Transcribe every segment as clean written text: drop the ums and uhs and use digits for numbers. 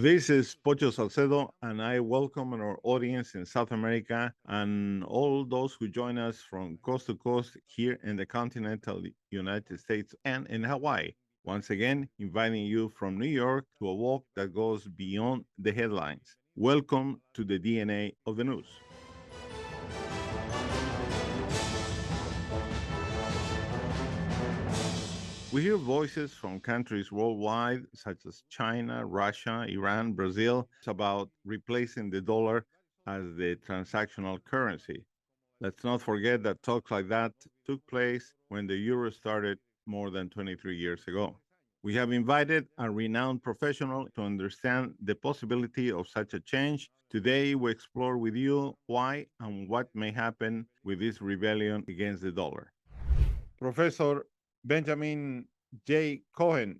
This is Pocho Salcedo, and I welcome our audience in South America and all those who join us from coast to coast here in the continental United States and in Hawaii. Once again, inviting you from New York to a walk that goes beyond the headlines. Welcome to the DNA of the news. We hear voices from countries worldwide, such as China, Russia, Iran, Brazil, about replacing the dollar as the transactional currency. Let's not forget that talks like that took place when the euro started more than 23 years ago. We have invited a renowned professional to understand the possibility of such a change. Today, we explore with you why and what may happen with this rebellion against the dollar. Professor Benjamin J Cohen,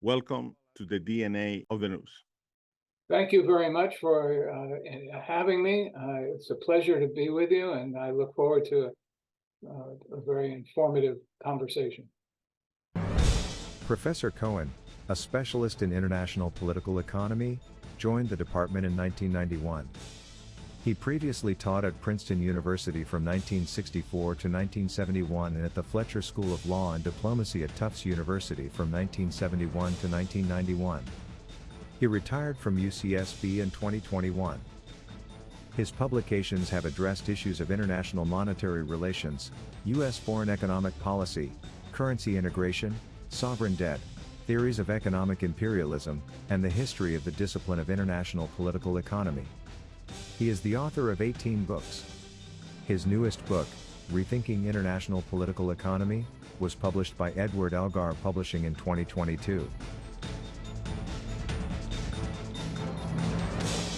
welcome to the DNA of the news. Thank you very much for having me. It's a pleasure to be with you, and I look forward to a very informative conversation. Professor Cohen, a specialist in international political economy, joined the department in 1991. He previously taught at Princeton University from 1964 to 1971 and at the Fletcher School of Law and Diplomacy at Tufts University from 1971 to 1991. He retired from UCSB in 2021. His publications have addressed issues of international monetary relations, U.S. foreign economic policy, currency integration, sovereign debt, theories of economic imperialism, and the history of the discipline of international political economy. He is the author of 18 books. His newest book, Rethinking International Political Economy, was published by Edward Elgar Publishing in 2022.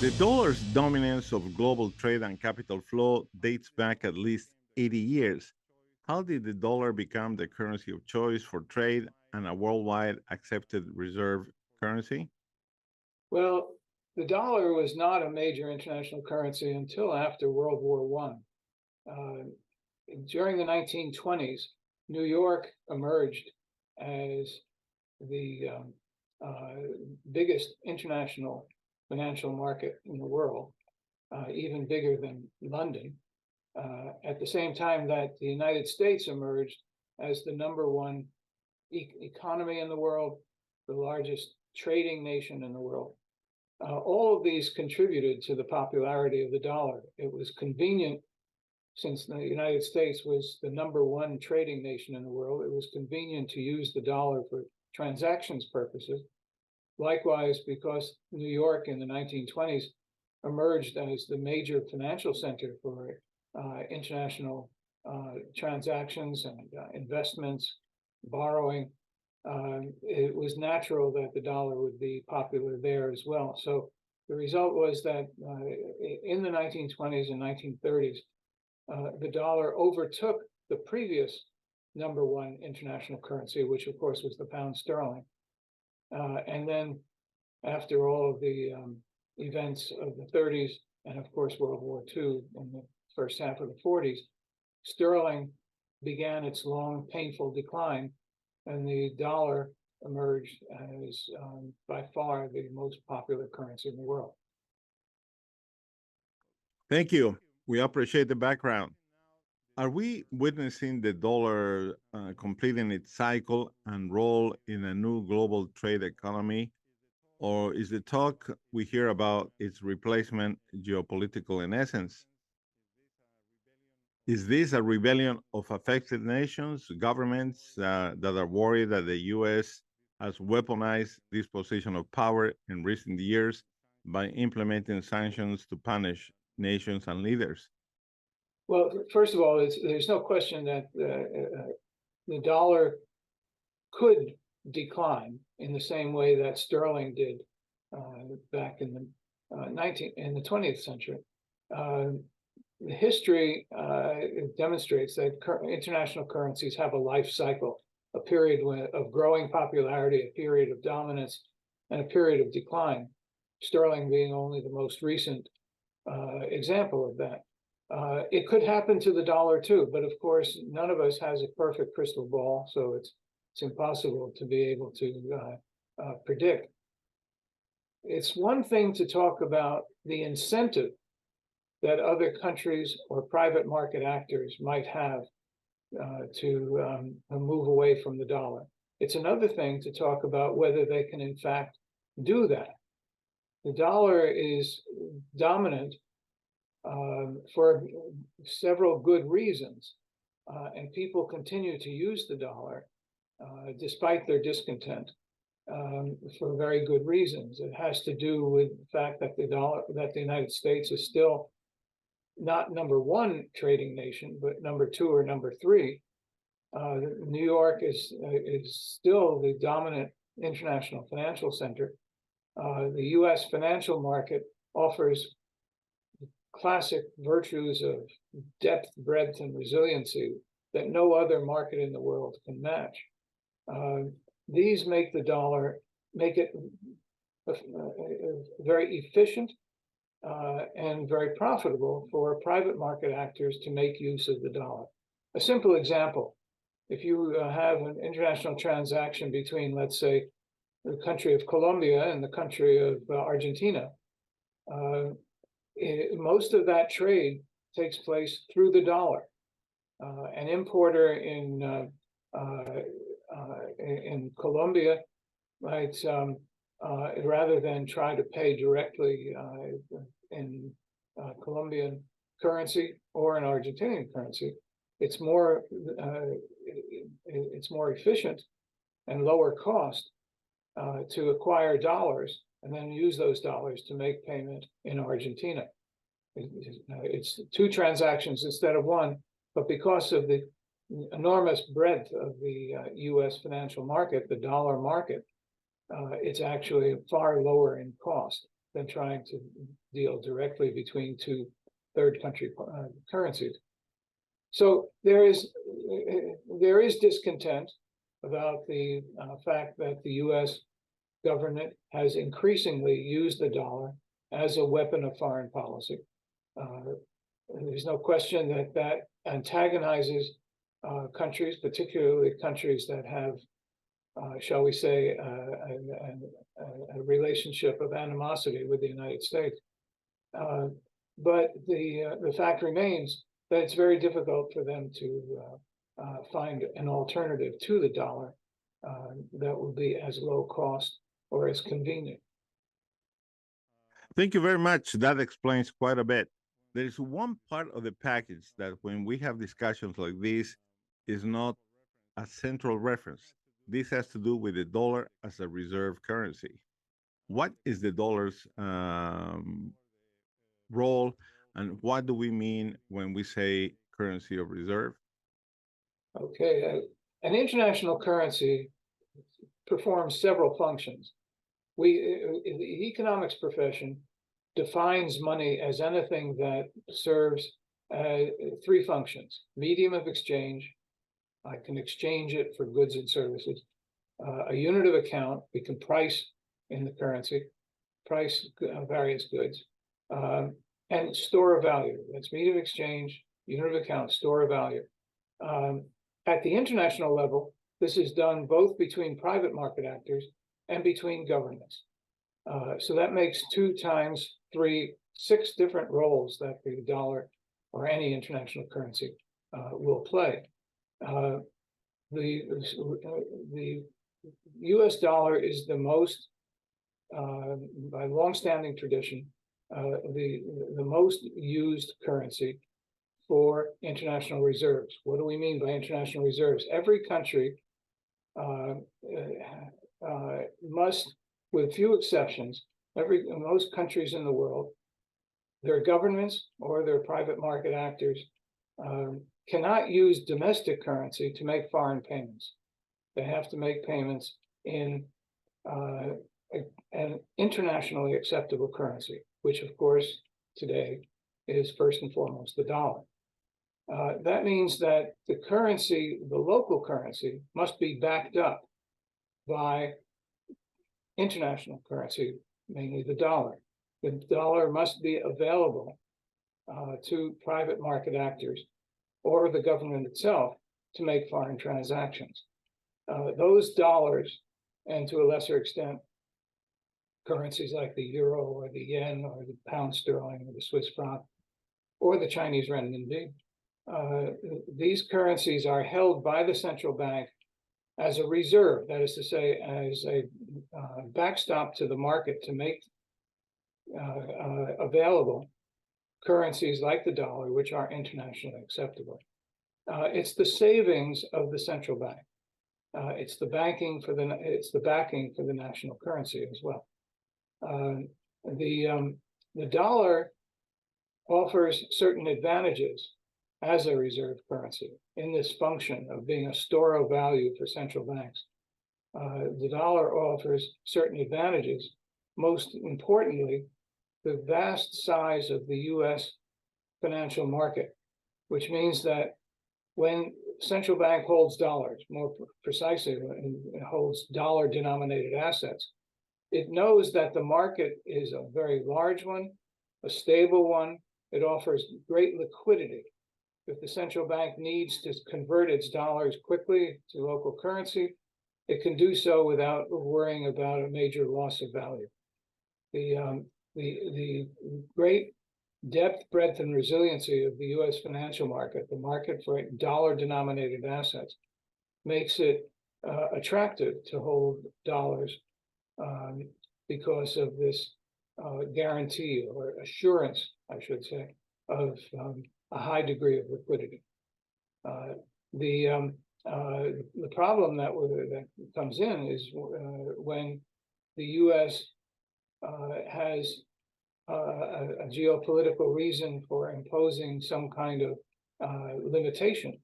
The dollar's dominance of global trade and capital flow dates back at least 80 years. How did the dollar become the currency of choice for trade and a worldwide accepted reserve currency? Well, the dollar was not a major international currency until after World War I. During the 1920s, New York emerged as the biggest international financial market in the world, even bigger than London. At the same time that the United States emerged as the number one economy in the world, the largest trading nation in the world. All of these contributed to the popularity of the dollar. It was convenient, since the United States was the number one trading nation in the world, it was convenient to use the dollar for transactions purposes. Likewise, because New York in the 1920s emerged as the major financial center for international transactions and investments, borrowing, it was natural that the dollar would be popular there as well. So the result was that in the 1920s and 1930s, the dollar overtook the previous number one international currency, which of course was the pound sterling. And then after all of the events of the 30s and of course World War II in the first half of the 40s, sterling began its long, painful decline, and the dollar emerged as by far the most popular currency in the world. Thank you. We appreciate the background. Are we witnessing the dollar completing its cycle and role in a new global trade economy? Or is the talk we hear about its replacement geopolitical in essence? Is this a rebellion of affected nations, governments that are worried that the U.S. has weaponized this position of power in recent years by implementing sanctions to punish nations and leaders? Well, first of all, there's no question that the dollar could decline in the same way that sterling did back in the 20th century. The history demonstrates that international currencies have a life cycle, a period of growing popularity, a period of dominance, and a period of decline, sterling being only the most recent example of that. It could happen to the dollar too, but of course, none of us has a perfect crystal ball, so it's impossible to be able to predict. it's one thing to talk about the incentive that other countries or private market actors might have to move away from the dollar. It's another thing to talk about whether they can in fact do that. The dollar is dominant for several good reasons, and people continue to use the dollar despite their discontent for very good reasons. It has to do with the fact that the United States is still not number one trading nation, but number two or number three. New York is still the dominant international financial center. The U.S. financial market offers classic virtues of depth, breadth, and resiliency that no other market in the world can match. These make the dollar, make it very efficient and very profitable for private market actors to make use of the dollar. A simple example, if you have an international transaction between, let's say, the country of Colombia and the country of Argentina, most of that trade takes place through the dollar. An importer in Colombia might, rather than try to pay directly in Colombian currency or in Argentinian currency, it's more efficient and lower cost to acquire dollars and then use those dollars to make payment in Argentina. It's two transactions instead of one, but because of the enormous breadth of the U.S. financial market, the dollar market, it's actually far lower in cost than trying to deal directly between two third country currencies. So there is discontent about the fact that the U.S. government has increasingly used the dollar as a weapon of foreign policy. There's no question that that antagonizes countries, particularly countries that have, shall we say, a relationship of animosity with the United States. But the fact remains that it's very difficult for them to find an alternative to the dollar that will be as low cost or as convenient. Thank you very much. That explains quite a bit. There is one part of the package that when we have discussions like this is not a central reference. This has to do with the dollar as a reserve currency. What is the dollar's role, and what do we mean when we say currency of reserve? Okay, an international currency performs several functions. The economics profession defines money as anything that serves three functions: medium of exchange, I can exchange it for goods and services; a unit of account, we can price in the currency, price various goods; and store of value. That's medium of exchange, unit of account, store of value. At the international level, this is done both between private market actors and between governments. So that makes 2 times 3, 6 different roles that the dollar or any international currency will play. The U.S. dollar is the most, by long-standing tradition, the most used currency for international reserves. What do we mean by international reserves? Every country must, with few exceptions, most countries in the world, their governments or their private market actors cannot use domestic currency to make foreign payments. They have to make payments in an internationally acceptable currency, which of course today is first and foremost the dollar. That means that the currency, the local currency, must be backed up by international currency, mainly the dollar. The dollar must be available to private market actors or the government itself to make foreign transactions. Those dollars, and to a lesser extent, currencies like the euro or the yen or the pound sterling or the Swiss franc or the Chinese renminbi. These currencies are held by the central bank as a reserve, that is to say, as a backstop to the market to make available currencies like the dollar, which are internationally acceptable. It's the savings of the central bank. It's the backing for the national currency as well. The dollar offers certain advantages as a reserve currency in this function of being a store of value for central banks. The dollar offers certain advantages, most importantly, the vast size of the US financial market, which means that when central bank holds dollars, more precisely, when it holds dollar-denominated assets, it knows that the market is a very large one, a stable one. It offers great liquidity. If the central bank needs to convert its dollars quickly to local currency, it can do so without worrying about a major loss of value. The great depth, breadth, and resiliency of the US financial market, the market for dollar-denominated assets, makes it attractive to hold dollars because of this guarantee or assurance, I should say, of a high degree of liquidity. The problem that comes in is when the U.S. Has a geopolitical reason for imposing some kind of limitation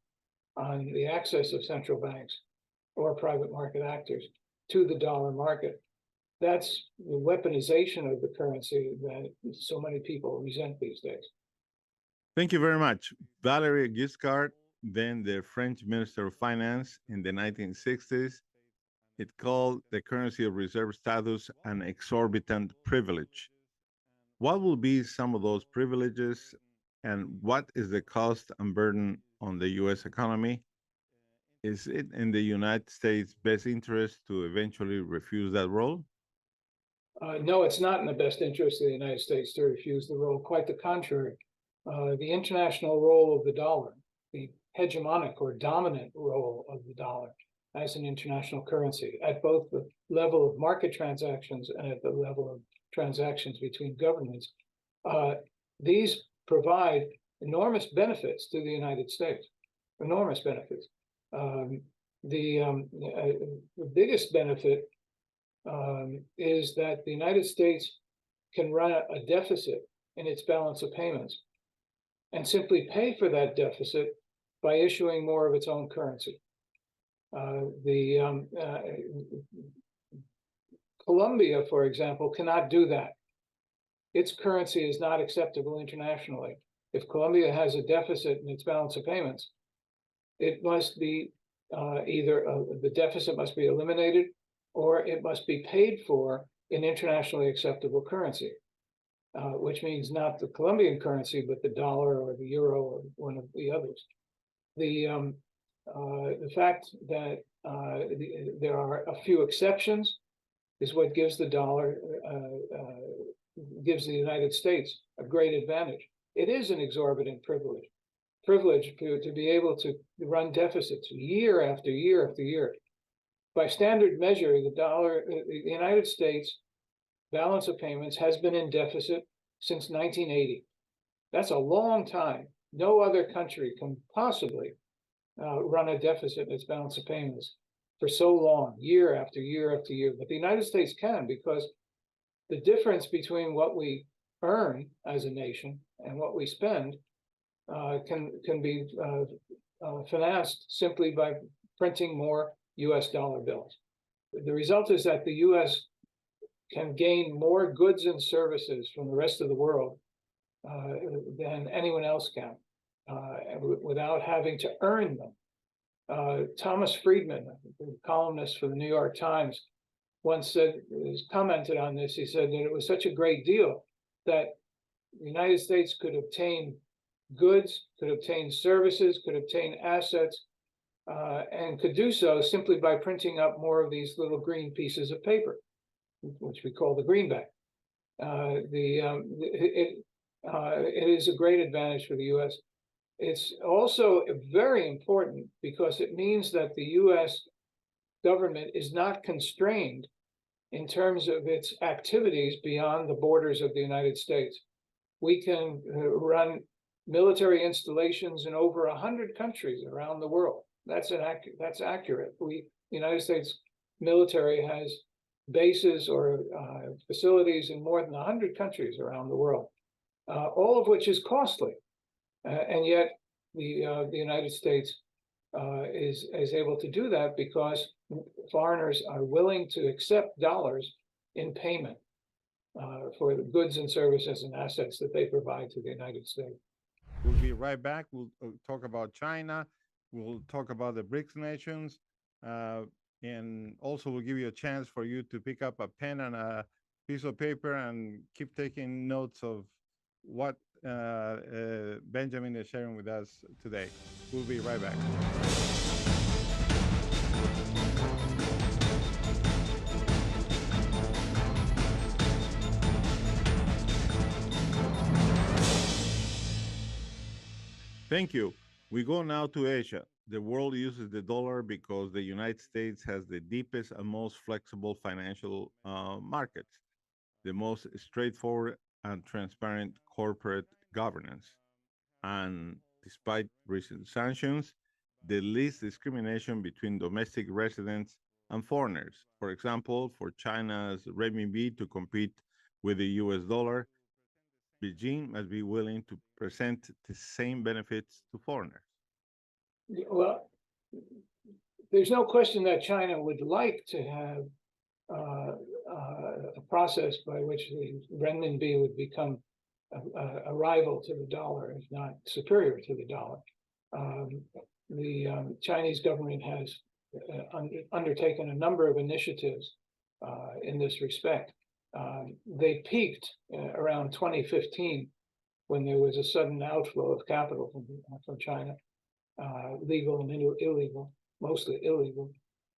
on the access of central banks or private market actors to the dollar market. That's the weaponization of the currency that so many people resent these days. Thank you very much. Valéry Giscard, then the French Minister of Finance in the 1960s, it called the currency of reserve status an exorbitant privilege. What will be some of those privileges, and what is the cost and burden on the U.S. economy? Is it in the United States' best interest to eventually refuse that role? No, it's not in the best interest of the United States to refuse the role. Quite the contrary. The international role of the dollar, the hegemonic or dominant role of the dollar as an international currency at both the level of market transactions and at the level of transactions between governments, these provide enormous benefits to the United States, enormous benefits. The biggest benefit is that the United States can run a deficit in its balance of payments and simply pay for that deficit by issuing more of its own currency. Colombia, for example, cannot do that. Its currency is not acceptable internationally. If Colombia has a deficit in its balance of payments, it must be either the deficit must be eliminated or it must be paid for in internationally acceptable currency, which means not the Colombian currency, but the dollar or the euro or one of the others. The fact that there are a few exceptions is what gives the dollar, gives the United States a great advantage. It is an exorbitant privilege to be able to run deficits year after year after year. By standard measure, the United States balance of payments has been in deficit since 1980. That's a long time. No other country can possibly run a deficit in its balance of payments for so long, year after year after year. But the United States can, because the difference between what we earn as a nation and what we spend can be financed simply by printing more US dollar bills. The result is that the US can gain more goods and services from the rest of the world than anyone else can without having to earn them. Thomas Friedman, the columnist for the New York Times, once commented on this. He said that it was such a great deal that the United States could obtain goods, could obtain services, could obtain assets, and could do so simply by printing up more of these little green pieces of paper. which we call the greenback. It is a great advantage for the U.S. It's also very important because it means that the U.S. government is not constrained in terms of its activities beyond the borders of the United States. We can run military installations in over 100 countries around the world. That's accurate. The United States military has bases or facilities in more than 100 countries around the world, all of which is costly. And yet the United States is able to do that because foreigners are willing to accept dollars in payment for the goods and services and assets that they provide to the United States. We'll be right back. We'll talk about China. We'll talk about the BRICS nations. And also we'll give you a chance for you to pick up a pen and a piece of paper and keep taking notes of what Benjamin is sharing with us today. We'll be right back. Thank you. We go now to Asia. The world uses the dollar because the United States has the deepest and most flexible financial markets, the most straightforward and transparent corporate governance, and despite recent sanctions, the least discrimination between domestic residents and foreigners. For example, for China's renminbi to compete with the US dollar, Beijing must be willing to present the same benefits to foreigners. Well, there's no question that China would like to have a process by which the renminbi would become a rival to the dollar, if not superior to the dollar. The Chinese government has undertaken a number of initiatives in this respect. They peaked around 2015 when there was a sudden outflow of capital from China, legal and illegal, mostly illegal.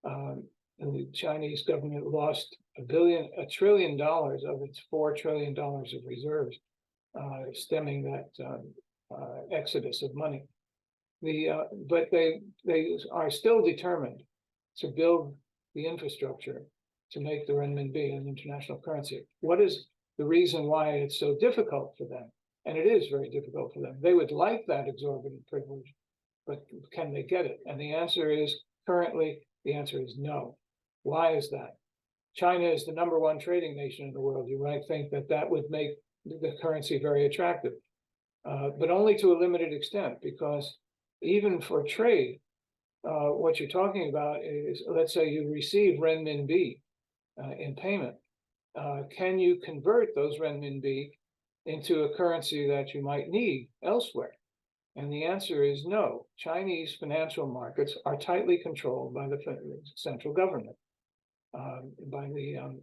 And the Chinese government lost $1 trillion of its $4 trillion of reserves, stemming that exodus of money. But they are still determined to build the infrastructure to make the renminbi an international currency. What is the reason why it's so difficult for them? And it is very difficult for them. They would like that exorbitant privilege, but can they get it? And the answer is, currently, the answer is no. Why is that? China is the #1 trading nation in the world. You might think that that would make the currency very attractive, but only to a limited extent, because even for trade, what you're talking about is, let's say you receive renminbi in payment. Can you convert those renminbi into a currency that you might need elsewhere? And the answer is no. Chinese financial markets are tightly controlled by the central government, by the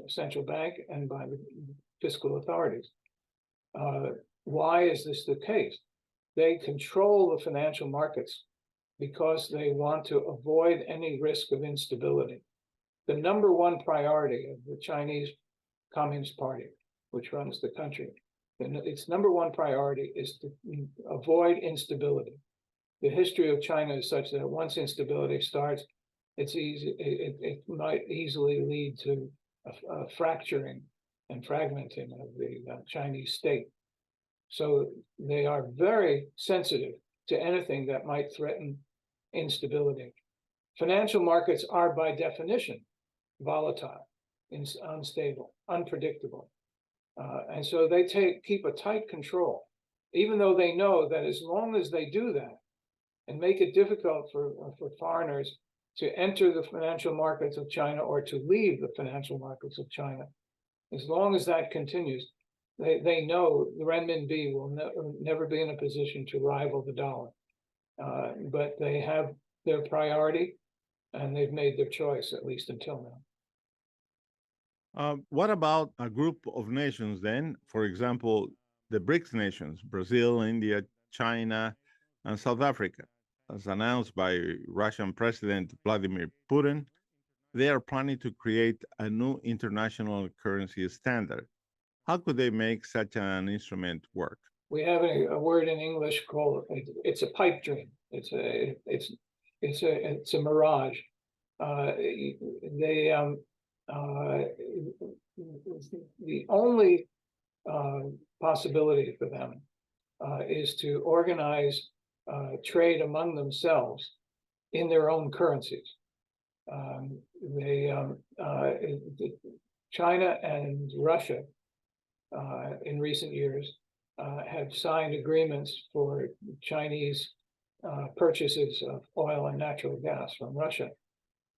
central bank and by the fiscal authorities. Why is this the case? They control the financial markets because they want to avoid any risk of instability. The #1 priority of the Chinese Communist Party, which runs the country, its #1 priority is to avoid instability. The history of China is such that once instability starts, it might easily lead to a fracturing and fragmenting of the Chinese state. So they are very sensitive to anything that might threaten instability. Financial markets are by definition volatile, unstable, unpredictable. And so they keep a tight control, even though they know that as long as they do that and make it difficult for foreigners to enter the financial markets of China or to leave the financial markets of China, as long as that continues, they know the renminbi will never be in a position to rival the dollar. But they have their priority, and they've made their choice, at least until now. What about a group of nations then? For example, the BRICS nations, Brazil, India, China, and South Africa, as announced by Russian President Vladimir Putin. They are planning to create a new international currency standard. How could they make such an instrument work? We have a word in English called it's a pipe dream. It's a mirage. They the only possibility for them is to organize trade among themselves in their own currencies. China and Russia in recent years have signed agreements for Chinese purchases of oil and natural gas from Russia.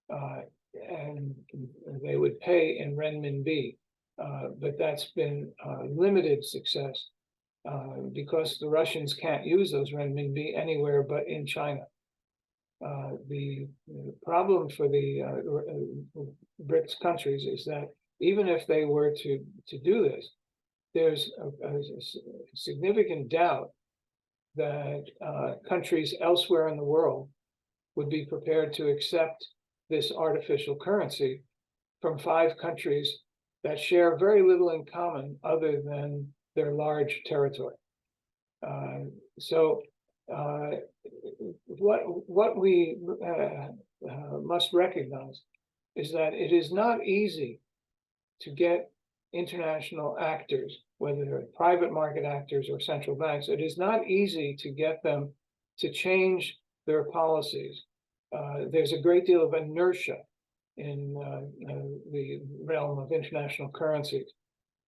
And they would pay in renminbi, but that's been limited success because the Russians can't use those renminbi anywhere but in China. The problem for the BRICS countries is that even if they were to do this, there's a significant doubt that countries elsewhere in the world would be prepared to accept this artificial currency from 5 countries that share very little in common other than their large territory. What we must recognize is that it is not easy to get international actors, whether they're private market actors or central banks, it is not easy to get them to change their policies. There's a great deal of inertia in the realm of international currencies.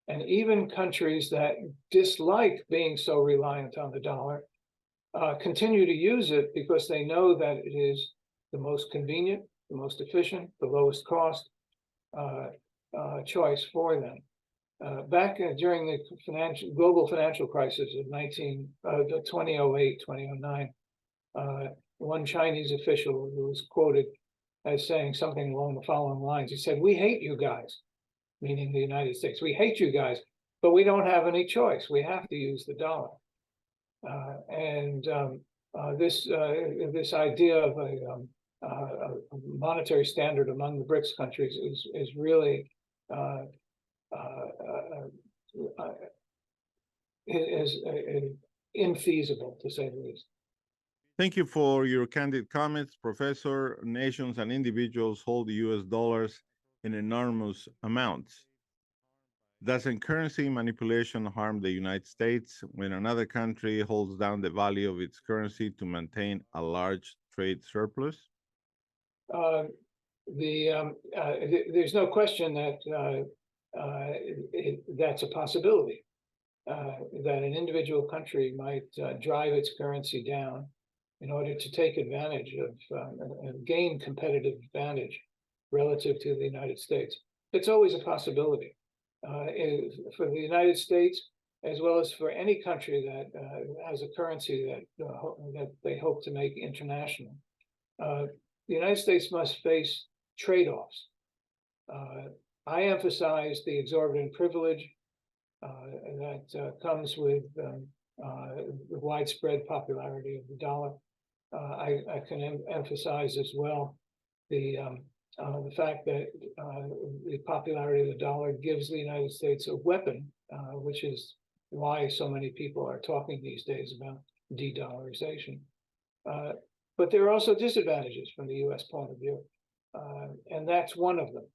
And even countries that dislike being so reliant on the dollar continue to use it because they know that it is the most convenient, the most efficient, the lowest cost choice for them. Back during the global financial crisis of 2008, 2009, one Chinese official who was quoted as saying something along the following lines. He said, "We hate you guys," meaning the United States. "We hate you guys, but we don't have any choice. We have to use the dollar." This idea of a monetary standard among the BRICS countries is really is infeasible, to say the least. Thank you for your candid comments, Professor. Nations and individuals hold the US dollars in enormous amounts. Doesn't currency manipulation harm the United States when another country holds down the value of its currency to maintain a large trade surplus? There's no question that that's a possibility, that an individual country might drive its currency down in order to take advantage of and gain competitive advantage relative to the United States. It's always a possibility. For the United States, as well as for any country that has a currency that they hope to make international, the United States must face trade-offs. I emphasize the exorbitant privilege that comes with the widespread popularity of the dollar. I can emphasize as well the fact that the popularity of the dollar gives the United States a weapon, which is why so many people are talking these days about de-dollarization. But there are also disadvantages from the US point of view, and that's one of them,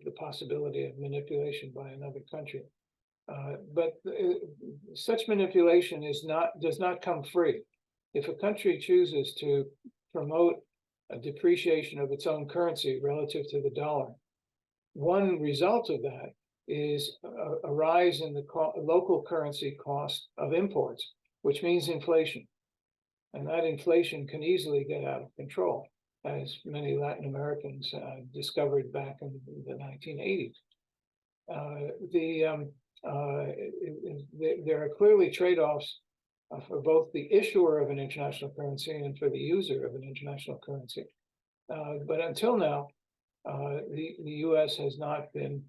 the possibility of manipulation by another country. But such manipulation does not come free. If a country chooses to promote a depreciation of its own currency relative to the dollar, one result of that is a rise in the local currency cost of imports, which means inflation. And that inflation can easily get out of control, as many Latin Americans discovered back in the 1980s. There are clearly trade-offs for both the issuer of an international currency and for the user of an international currency. But until now, the US has not been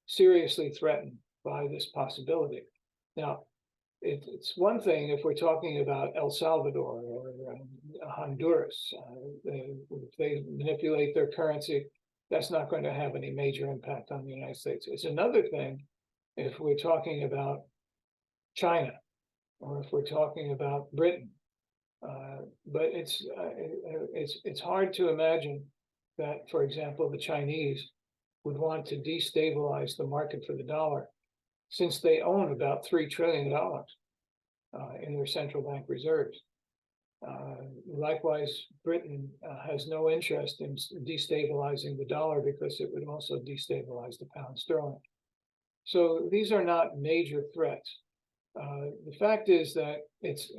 seriously threatened by this possibility. Now, it's one thing if we're talking about El Salvador or Honduras. If they manipulate their currency, that's not going to have any major impact on the United States. It's another thing if we're talking about China or if we're talking about Britain. But it's hard to imagine that, for example, the Chinese would want to destabilize the market for the dollar, since they own about $3 trillion in their central bank reserves. Likewise, Britain has no interest in destabilizing the dollar because it would also destabilize the pound sterling. So these are not major threats. The fact is that it's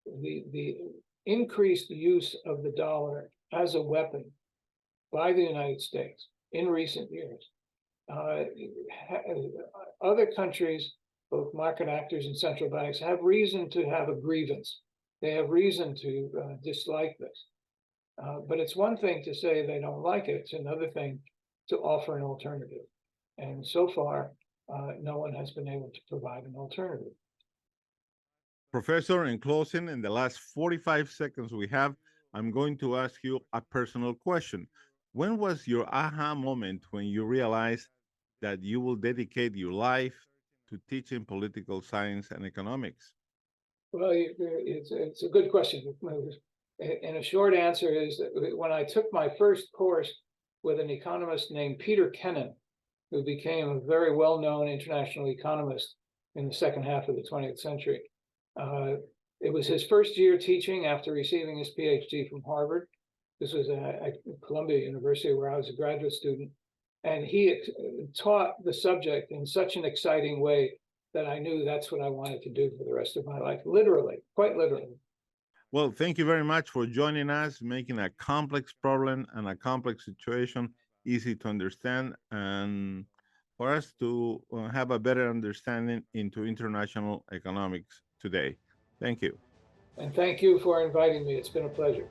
the increased use of the dollar as a weapon by the United States in recent years. Other countries, both market actors and central banks, have reason to have a grievance. They have reason to dislike this. But it's one thing to say they don't like it. It's another thing to offer an alternative. And so far, no one has been able to provide an alternative. Professor, in closing, in the last 45 seconds we have, I'm going to ask you a personal question. When was your aha moment when you realized that you will dedicate your life to teaching political science and economics? Well, it's a good question. And a short answer is that when I took my first course with an economist named Peter Kennan, who became a very well-known international economist in the second half of the 20th century. It was his first year teaching after receiving his PhD from Harvard. This was at Columbia University, where I was a graduate student. And he taught the subject in such an exciting way that I knew that's what I wanted to do for the rest of my life, literally, quite literally. Well, thank you very much for joining us, making a complex problem and a complex situation easy to understand, and for us to have a better understanding into international economics today. Thank you. And thank you for inviting me. It's been a pleasure.